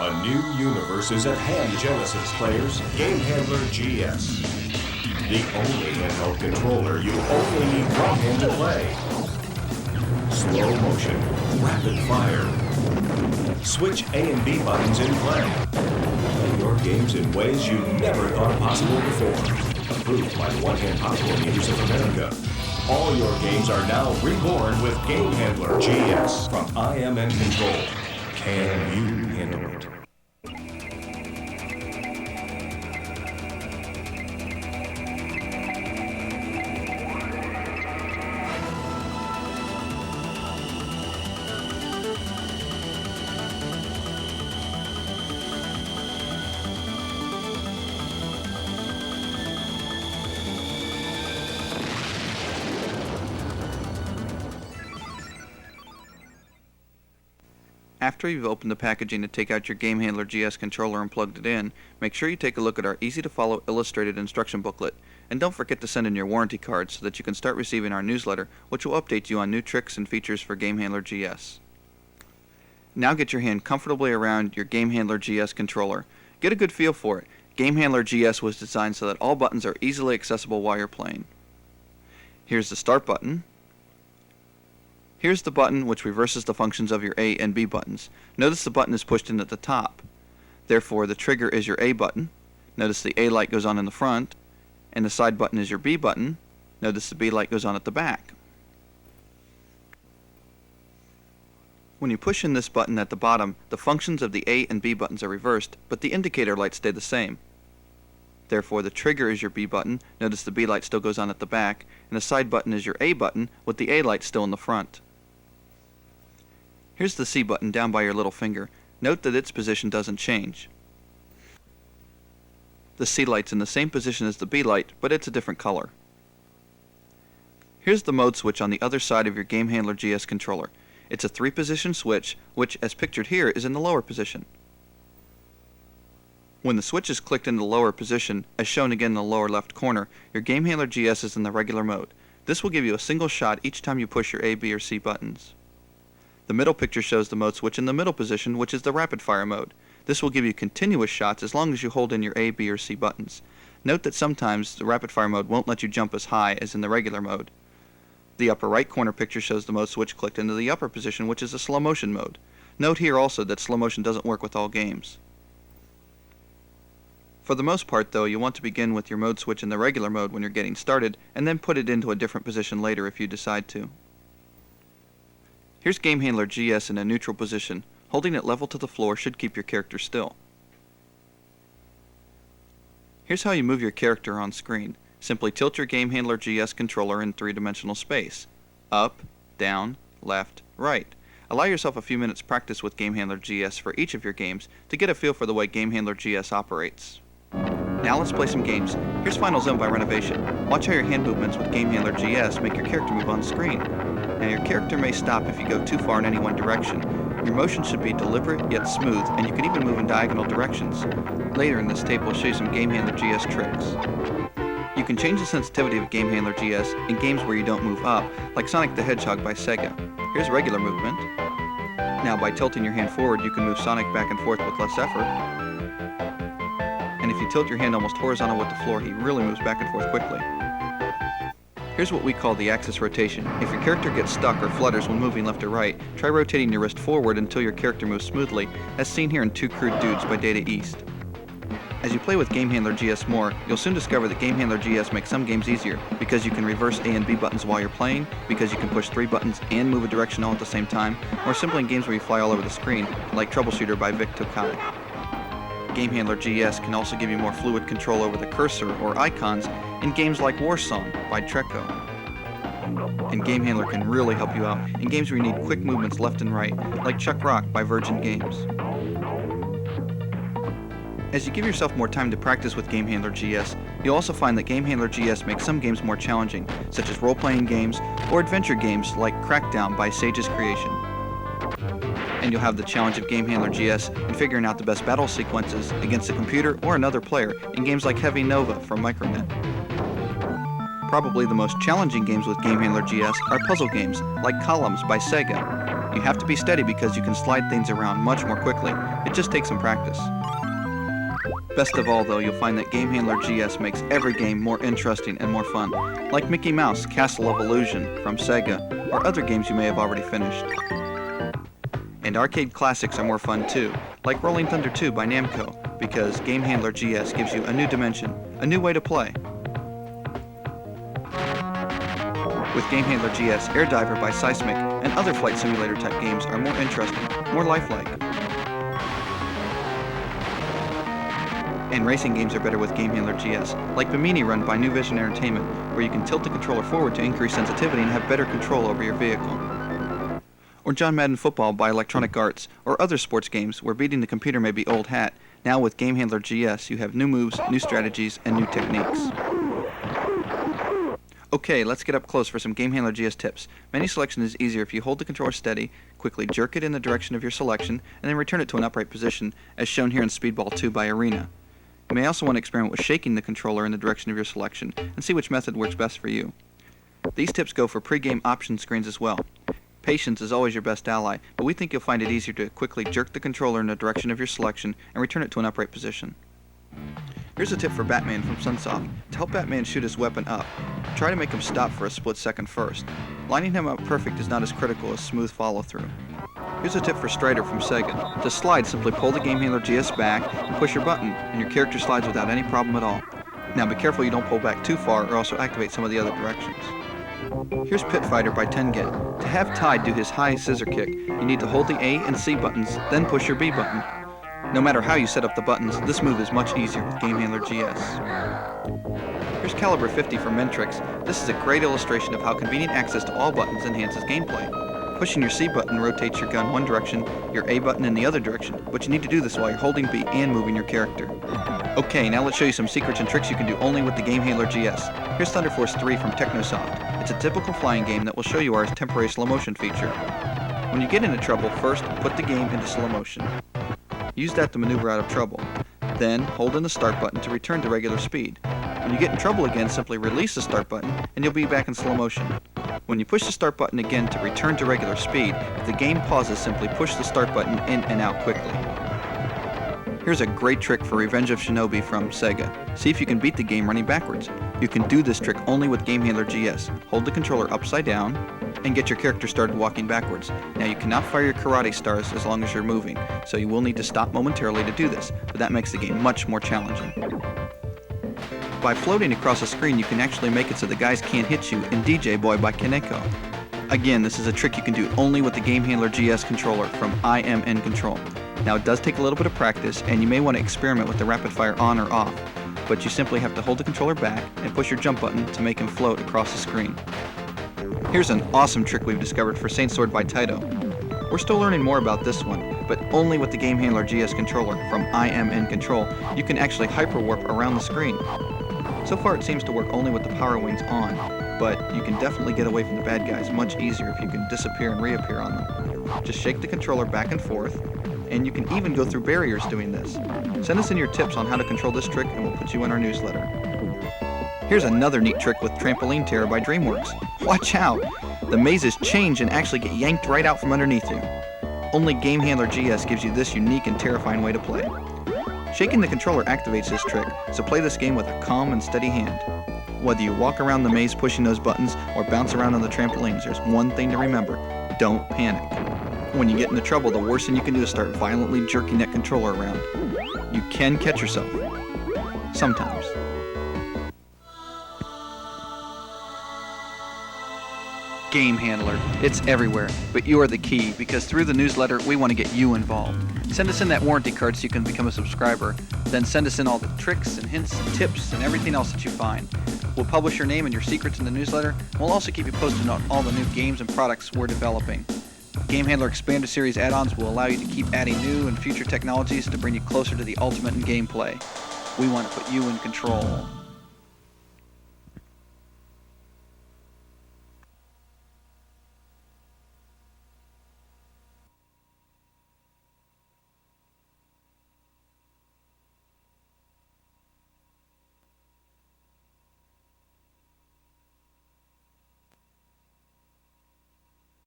A new universe is at hand, Genesis players. GameHandler GS. The only handheld controller you only need one hand to play. Slow motion, rapid fire. Switch A and B buttons in play. Play your games in ways you never thought possible before. Approved by the One-Hand Popcorn Eaters of America. All your games are now reborn with GameHandler GS from IMN Control. Can you handle it? After you've opened the packaging to take out your GameHandler GS controller and plugged it in, make sure you take a look at our easy-to-follow illustrated instruction booklet, and don't forget to send in your warranty card so that you can start receiving our newsletter, which will update you on new tricks and features for GameHandler GS. Now get your hand comfortably around your GameHandler GS controller. Get a good feel for it. GameHandler GS was designed so that all buttons are easily accessible while you're playing. Here's the Start button. Here's the button which reverses the functions of your A and B buttons. Notice the button is pushed in at the top. Therefore, the trigger is your A button. Notice the A light goes on in the front. And the side button is your B button. Notice the B light goes on at the back. When you push in this button at the bottom, the functions of the A and B buttons are reversed, but the indicator lights stay the same. Therefore, the trigger is your B button. Notice the B light still goes on at the back. And the side button is your A button, with the A light still in the front. Here's the C button down by your little finger. Note that its position doesn't change. The C light's in the same position as the B light, but it's a different color. Here's the mode switch on the other side of your GameHandler GS controller. It's a 3-position switch, which, as pictured here, is in the lower position. When the switch is clicked in the lower position, as shown again in the lower left corner, your GameHandler GS is in the regular mode. This will give you a single shot each time you push your A, B, or C buttons. The middle picture shows the mode switch in the middle position, which is the rapid fire mode. This will give you continuous shots as long as you hold in your A, B, or C buttons. Note that sometimes the rapid fire mode won't let you jump as high as in the regular mode. The upper right corner picture shows the mode switch clicked into the upper position, which is the slow motion mode. Note here also that slow motion doesn't work with all games. For the most part though, you want to begin with your mode switch in the regular mode when you're getting started, and then put it into a different position later if you decide to. Here's GameHandler GS in a neutral position. Holding it level to the floor should keep your character still. Here's how you move your character on screen. Simply tilt your GameHandler GS controller in 3-dimensional space. Up, down, left, right. Allow yourself a few minutes practice with GameHandler GS for each of your games to get a feel for the way GameHandler GS operates. Now let's play some games. Here's Final Zone by Renovation. Watch how your hand movements with GameHandler GS make your character move on screen. Now your character may stop if you go too far in any one direction. Your motion should be deliberate yet smooth, and you can even move in diagonal directions. Later in this tape we'll show you some GameHandler GS tricks. You can change the sensitivity of GameHandler GS in games where you don't move up, like Sonic the Hedgehog by Sega. Here's regular movement. Now by tilting your hand forward you can move Sonic back and forth with less effort. And if you tilt your hand almost horizontal with the floor, he really moves back and forth quickly. Here's what we call the axis rotation. If your character gets stuck or flutters when moving left or right, try rotating your wrist forward until your character moves smoothly, as seen here in Two Crude Dudes by Data East. As you play with GameHandler GS more, you'll soon discover that GameHandler GS makes some games easier, because you can reverse A and B buttons while you're playing, because you can push 3 buttons and move a direction all at the same time, or simply in games where you fly all over the screen, like Troubleshooter by Vic Tokai. GameHandler GS can also give you more fluid control over the cursor or icons in games like Warsong by Treco. And GameHandler can really help you out in games where you need quick movements left and right, like Chuck Rock by Virgin Games. As you give yourself more time to practice with GameHandler GS, you'll also find that GameHandler GS makes some games more challenging, such as role-playing games or adventure games like Crackdown by Sage's Creation. And you'll have the challenge of GameHandler GS in figuring out the best battle sequences against a computer or another player in games like Heavy Nova from Micronet. Probably the most challenging games with GameHandler GS are puzzle games like Columns by Sega. You have to be steady because you can slide things around much more quickly. It just takes some practice. Best of all though, you'll find that GameHandler GS makes every game more interesting and more fun, like Mickey Mouse Castle of Illusion from Sega, or other games you may have already finished. And arcade classics are more fun too, like Rolling Thunder 2 by Namco, because GameHandler GS gives you a new dimension, a new way to play. With GameHandler GS, Air Diver by Seismic and other flight simulator type games are more interesting, more lifelike. And racing games are better with GameHandler GS, like Bimini Run by New Vision Entertainment, where you can tilt the controller forward to increase sensitivity and have better control over your vehicle. Or John Madden Football by Electronic Arts, or other sports games where beating the computer may be old hat. Now with GameHandler GS, you have new moves, new strategies, and new techniques. Okay, let's get up close for some GameHandler GS tips. Menu selection is easier if you hold the controller steady, quickly jerk it in the direction of your selection, and then return it to an upright position, as shown here in Speedball 2 by Arena. You may also want to experiment with shaking the controller in the direction of your selection, and see which method works best for you. These tips go for pre-game option screens as well. Patience is always your best ally, but we think you'll find it easier to quickly jerk the controller in the direction of your selection and return it to an upright position. Here's a tip for Batman from Sunsoft. To help Batman shoot his weapon up, try to make him stop for a split second first. Lining him up perfect is not as critical as smooth follow-through. Here's a tip for Strider from Sega. To slide, simply pull the GameHandler GS back and push your button, and your character slides without any problem at all. Now be careful you don't pull back too far or else you'll activate some of the other directions. Here's Pit Fighter by Tengen. To have Tide do his high scissor kick, you need to hold the A and C buttons, then push your B button. No matter how you set up the buttons, this move is much easier with GameHandler GS. Here's Caliber 50 from Mentrix. This is a great illustration of how convenient access to all buttons enhances gameplay. Pushing your C button rotates your gun one direction, your A button in the other direction, but you need to do this while you're holding B and moving your character. Okay, now let's show you some secrets and tricks you can do only with the GameHandler GS. Here's Thunder Force 3 from Technosoft. It's a typical flying game that will show you our temporary slow motion feature. When you get into trouble, first put the game into slow motion. Use that to maneuver out of trouble. Then hold in the start button to return to regular speed. When you get in trouble again, simply release the start button and you'll be back in slow motion. When you push the start button again to return to regular speed, if the game pauses, simply push the start button in and out quickly. Here's a great trick for Revenge of Shinobi from Sega. See if you can beat the game running backwards. You can do this trick only with GameHandler GS. Hold the controller upside down and get your character started walking backwards. Now you cannot fire your karate stars as long as you're moving, so you will need to stop momentarily to do this, but that makes the game much more challenging. By floating across the screen, you can actually make it so the guys can't hit you in DJ Boy by Kaneko. Again, this is a trick you can do only with the GameHandler GS controller from IMN Control. Now it does take a little bit of practice, and you may want to experiment with the rapid fire on or off, but you simply have to hold the controller back and push your jump button to make him float across the screen. Here's an awesome trick we've discovered for Saint Sword by Taito. We're still learning more about this one, but only with the GameHandler GS controller from IMN Control, you can actually hyperwarp around the screen. So far it seems to work only with the power wings on, but you can definitely get away from the bad guys much easier if you can disappear and reappear on them. Just shake the controller back and forth, and you can even go through barriers doing this. Send us in your tips on how to control this trick and we'll put you in our newsletter. Here's another neat trick with Trampoline Terror by DreamWorks. Watch out! The mazes change and actually get yanked right out from underneath you. Only GameHandler GS gives you this unique and terrifying way to play. Shaking the controller activates this trick, so play this game with a calm and steady hand. Whether you walk around the maze pushing those buttons or bounce around on the trampolines, there's one thing to remember: don't panic. When you get into trouble, the worst thing you can do is start violently jerking that controller around. You can catch yourself. Sometimes. GameHandler. It's everywhere, but you are the key, because through the newsletter, we want to get you involved. Send us in that warranty card so you can become a subscriber. Then send us in all the tricks and hints and tips and everything else that you find. We'll publish your name and your secrets in the newsletter, and we'll also keep you posted on all the new games and products we're developing. GameHandler Expanded Series add-ons will allow you to keep adding new and future technologies to bring you closer to the ultimate in gameplay. We want to put you in control.